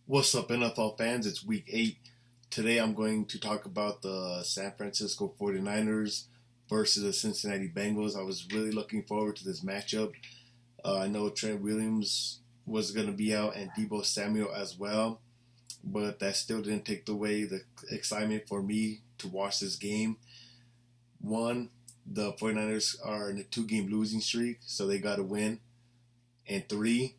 What's up, NFL fans? It's week 8. Today I'm going to talk about the San Francisco 49ers versus the Cincinnati Bengals. I was really looking forward to this matchup. I know Trent Williams was going to be out and Deebo Samuel as well, but that still didn't take away the excitement for me to watch this game. One, the 49ers are in a 2-game losing streak, so they got to win. And two,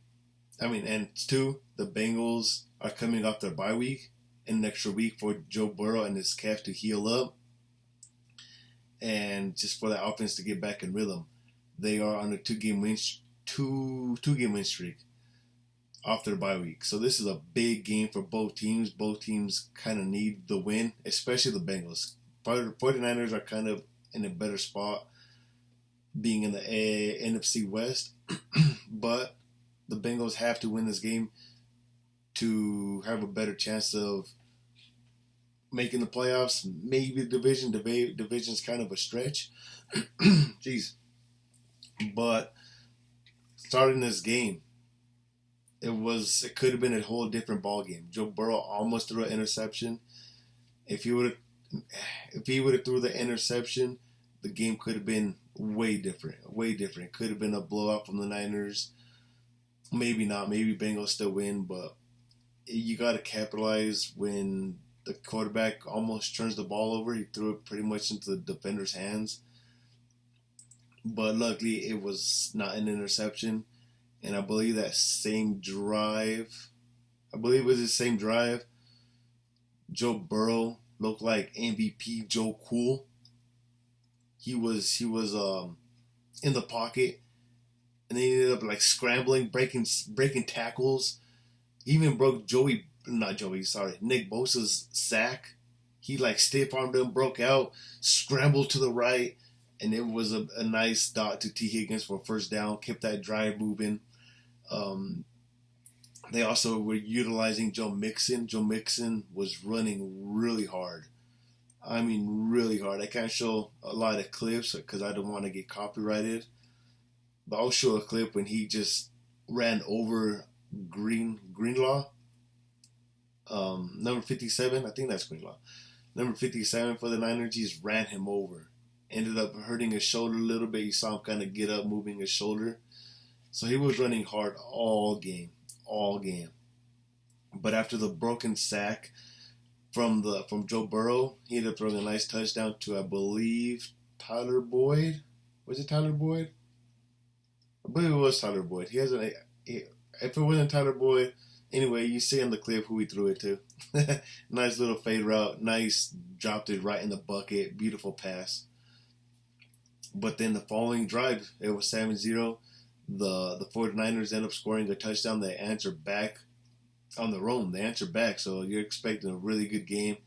the Bengals are coming off their bye week, and an extra week for Joe Burrow and his calf to heal up, and just for the offense to get back in rhythm. They are on a two-game win streak off their bye week. So this is a big game for both teams. Both teams kind of need the win, especially the Bengals. 49ers are kind of in a better spot being in the NFC West, but the Bengals have to win this game to have a better chance of making the playoffs. Maybe the division's kind of a stretch. Jeez. But starting this game, it could have been a whole different ball game. Joe Burrow almost threw an interception. If he would have threw the interception, the game could have been way different. Way different. Could have been a blowout from the Niners. Maybe not. Maybe Bengals still win, but you got to capitalize when the quarterback almost turns the ball over. He threw it pretty much into the defender's hands. But luckily, it was not an interception. And I believe that same drive, Joe Burrow looked like MVP Joe Cool. He was in the pocket, and they ended up like scrambling, breaking tackles. He even broke Nick Bosa's sack. He like stiff armed him, broke out, scrambled to the right, and it was a nice dot to T. Higgins for a first down. Kept that drive moving. They also were utilizing Joe Mixon. Joe Mixon was running really hard. I mean, really hard. I can't show a lot of clips because I don't want to get copyrighted. But I'll show a clip when he just ran over Greenlaw. Number 57, I think that's Greenlaw. Number 57 for the Niners, he just ran him over. Ended up hurting his shoulder a little bit. You saw him kind of get up, moving his shoulder. So he was running hard all game. But after the broken sack from Joe Burrow, he ended up throwing a nice touchdown to, I believe, Tyler Boyd. Was it Tyler Boyd? I believe it was Tyler Boyd. If it wasn't Tyler Boyd, anyway, you see in the clip who he threw it to. Nice little fade route. Nice, dropped it right in the bucket. Beautiful pass. But then the following drive, it was 7-0. The 49ers end up scoring a touchdown. They answer back on their own. They answer back, so you're expecting a really good game.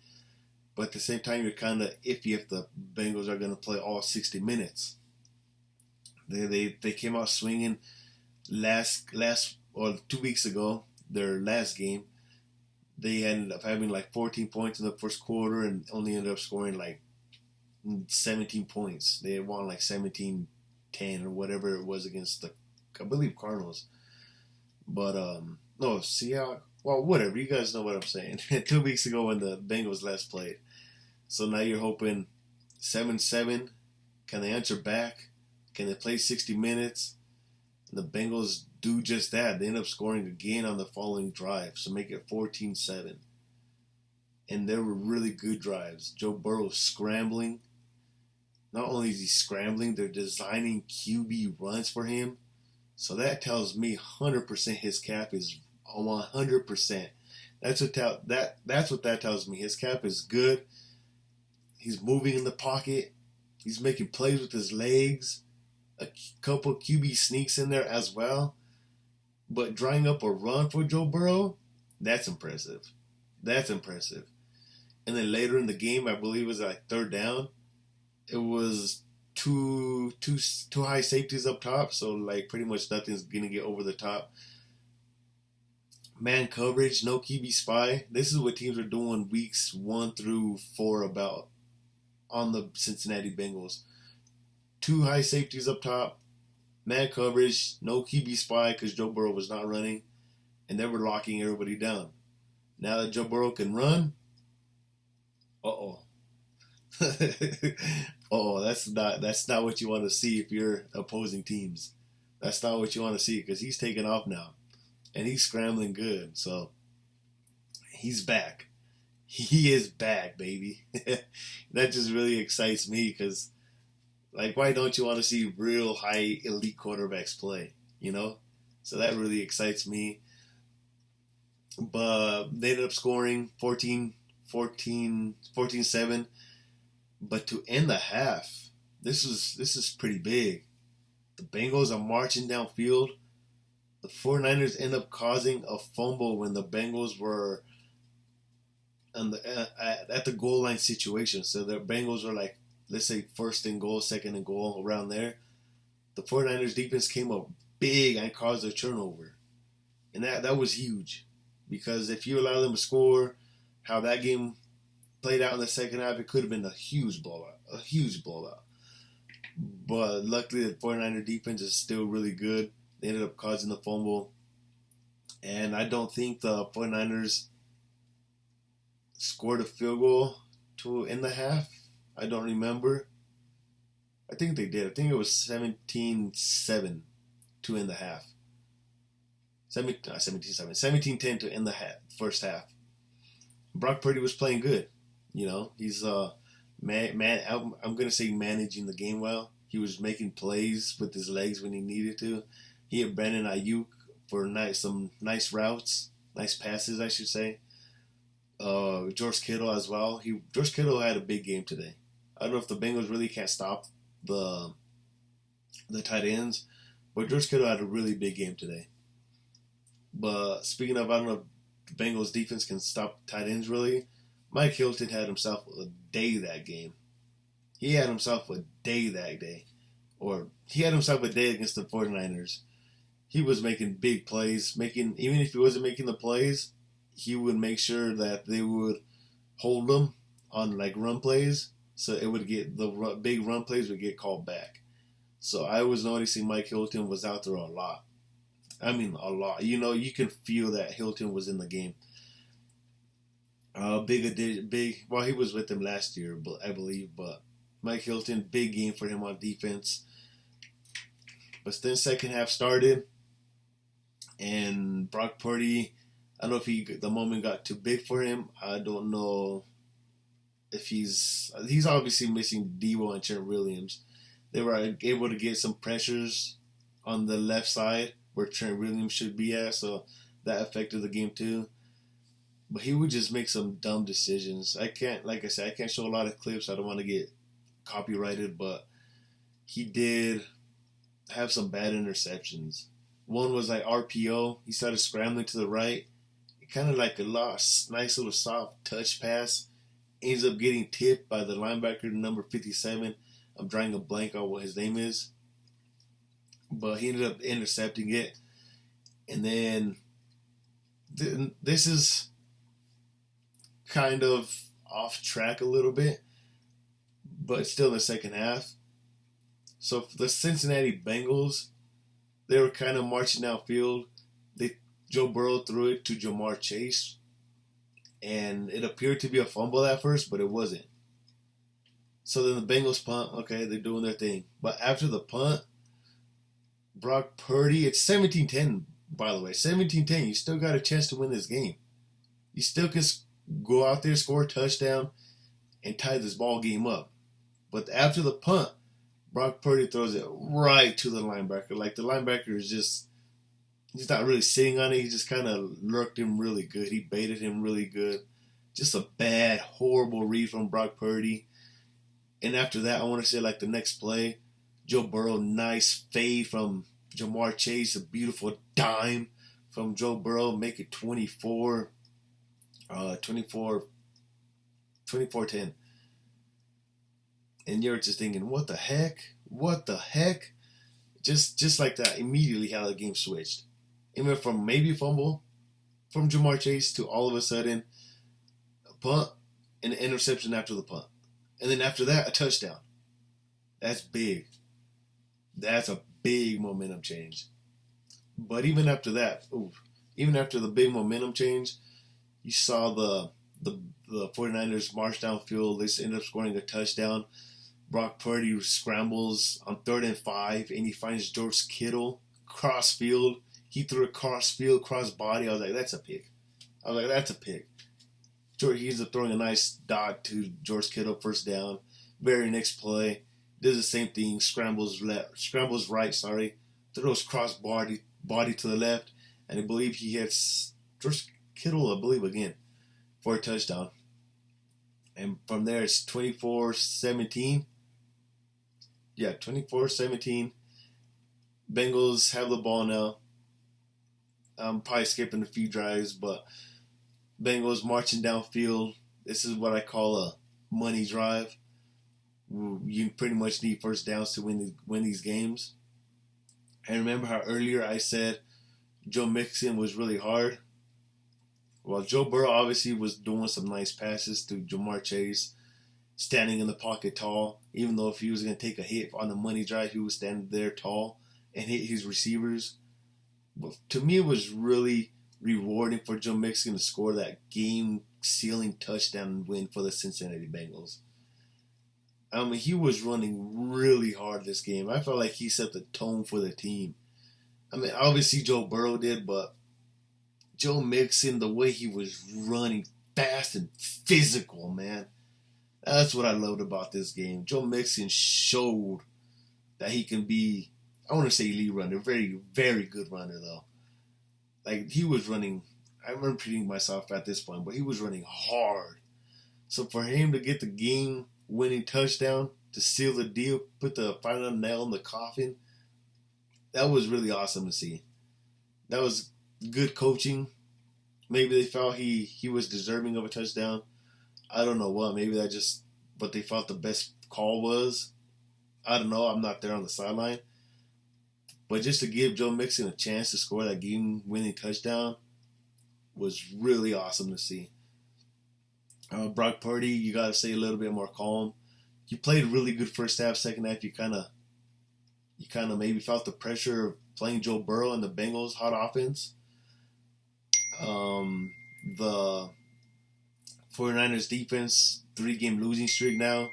But at the same time, you're kind of iffy if the Bengals are going to play all 60 minutes. They came out swinging last 2 weeks ago, their last game. They ended up having like 14 points in the first quarter and only ended up scoring like 17 points. They had won like 17-10 or whatever it was against the, I believe, Cardinals. But no, Seattle. Well, whatever. You guys know what I'm saying. 2 weeks ago when the Bengals last played. So now you're hoping 7-7. Can they answer back? Can they play 60 minutes? And the Bengals do just that. They end up scoring again on the following drive, so make it 14-7. And there were really good drives. Joe Burrow scrambling. Not only is he scrambling, they're designing QB runs for him. So that tells me 100% his cap is 100%. That's what that tells me. His cap is good. He's moving in the pocket. He's making plays with his legs. A couple QB sneaks in there as well. But drawing up a run for Joe Burrow, that's impressive. That's impressive. And then later in the game, I believe it was like third down. It was two high safeties up top, so like pretty much nothing's gonna get over the top. Man coverage, no QB spy. This is what teams are doing weeks 1 through 4 about on the Cincinnati Bengals. 2 high safeties up top, man coverage, no QB spy because Joe Burrow was not running, and they were locking everybody down. Now that Joe Burrow can run, uh-oh. Oh, that's not what you want to see if you're opposing teams. That's not what you want to see because he's taking off now and he's scrambling good. So he's back. He is back, baby. That just really excites me because, like, why don't you want to see real high elite quarterbacks play? You know, so that really excites me. But they ended up scoring 14-7. But to end the half, this is pretty big. The Bengals are marching downfield. The 49ers end up causing a fumble when the Bengals were at the goal line situation. So the Bengals were like, let's say, first and goal, second and goal, around there. The 49ers defense came up big and caused a turnover. And that was huge. Because if you allow them to score, how that game played out in the second half, it could have been a huge blowout. A huge blowout. But luckily, the 49er defense is still really good. They ended up causing the fumble. And I don't think the 49ers scored a field goal to end the half. I don't remember. I think they did. I think it was 17-7 to end the half. 17-10 to end the first half. Brock Purdy was playing good. You know, he's I'm gonna say managing the game well. He was making plays with his legs when he needed to. He hit Brandon Ayuk for some nice routes, nice passes, I should say. George Kittle as well. George Kittle had a big game today. I don't know if the Bengals really can't stop the tight ends, but George Kittle had a really big game today. But speaking of, I don't know if the Bengals defense can stop tight ends really. Mike Hilton had himself a day that game. He had himself a day that day. Or he had himself a day against the 49ers. He was making big plays. Even if he wasn't making the plays, he would make sure that they would hold him on like run plays. So it would get big run plays would get called back. So I was noticing Mike Hilton was out there a lot. I mean, a lot. You know, you can feel that Hilton was in the game. Big. Well, he was with them last year, but I believe. But Mike Hilton, big game for him on defense. But then second half started, and Brock Purdy, I don't know if the moment got too big for him. I don't know if he's obviously missing Debo and Trent Williams. They were able to get some pressures on the left side where Trent Williams should be at, so that affected the game too. But he would just make some dumb decisions. I can't show a lot of clips. I don't want to get copyrighted, but he did have some bad interceptions. One was like RPO. He started scrambling to the right. It kind of like a nice little soft touch pass. Ends up getting tipped by the linebacker, number 57. I'm drawing a blank on what his name is. But he ended up intercepting it. And then this is kind of off track a little bit, but still in the second half. So for the Cincinnati Bengals, they were kind of marching downfield. Joe Burrow threw it to Jamar Chase, and it appeared to be a fumble at first, but it wasn't. So then the Bengals punt. Okay, they're doing their thing. But after the punt, Brock Purdy, it's 17-10, by the way. 17-10. You still got a chance to win this game. You still can go out there, score a touchdown, and tie this ball game up. But after the punt, Brock Purdy throws it right to the linebacker. Like the linebacker is he's not really sitting on it. He just kind of lurked him really good. He baited him really good. Just a bad, horrible read from Brock Purdy. And after that, I want to say like the next play, Joe Burrow, nice fade from Jamar Chase, a beautiful dime from Joe Burrow, make it 24-10. And you're just thinking, what the heck? What the heck? Just like that, immediately how the game switched. It went from maybe a fumble from Jamar Chase to all of a sudden a punt and an interception after the punt. And then after that, a touchdown. That's big. That's a big momentum change. But even after that, even after the big momentum change, You saw the 49ers march downfield. They end up scoring a touchdown. Brock Purdy scrambles on 3rd and 5, and he finds George Kittle cross field. He threw a cross field, cross body. I was like, that's a pick. He ends up throwing a nice dot to George Kittle, first down. Very next play, does the same thing. Scrambles right. Throws cross body to the left, and I believe he hits George Kittle, again, for a touchdown. And from there, it's 24-17. Yeah, 24-17. Bengals have the ball now. I'm probably skipping a few drives, but Bengals marching downfield. This is what I call a money drive. You pretty much need first downs to win these games. And remember how earlier I said Joe Mixon was really hard? Well, Joe Burrow obviously was doing some nice passes to Jamar Chase, standing in the pocket tall. Even though if he was going to take a hit on the money drive, he was standing there tall and hit his receivers. But to me, it was really rewarding for Joe Mixon to score that game-sealing touchdown win for the Cincinnati Bengals. I mean, he was running really hard this game. I felt like he set the tone for the team. I mean, obviously Joe Burrow did, but Joe Mixon, the way he was running fast and physical, man. That's what I loved about this game. Joe Mixon showed that he can be, I want to say elite runner, very, very good runner, though. Like, he was running, I'm repeating myself at this point, but he was running hard. So for him to get the game-winning touchdown, to seal the deal, put the final nail in the coffin, that was really awesome to see. That was good coaching. Maybe they felt he was deserving of a touchdown. I don't know what. Maybe that just what they felt the best call was. I don't know. I'm not there on the sideline. But just to give Joe Mixon a chance to score that game-winning touchdown was really awesome to see. Brock Purdy, you got to say a little bit more calm. You played really good first half. Second half, you kind of maybe felt the pressure of playing Joe Burrow and the Bengals' hot offense. The 49ers defense, 3-game losing streak now.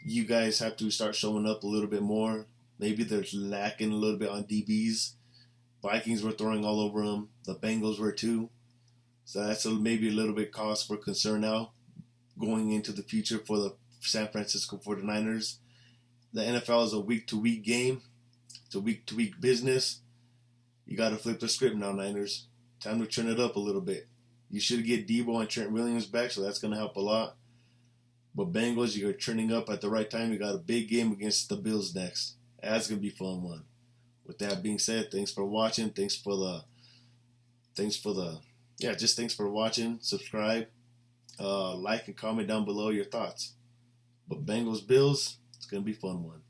You guys have to start showing up a little bit more. Maybe they're lacking a little bit on DBs. Vikings were throwing all over them. The Bengals were too. So that's maybe a little bit cause for concern now going into the future for the San Francisco 49ers. The NFL is a week-to-week game. It's a week-to-week business. You got to flip the script now, Niners. Time to turn it up a little bit. You should get Debo and Trent Williams back, so that's going to help a lot. But Bengals, you're turning up at the right time. You got a big game against the Bills next. That's going to be a fun one. With that being said, thanks for watching. Thanks for watching. Subscribe. Like and comment down below your thoughts. But Bengals, Bills, it's going to be a fun one.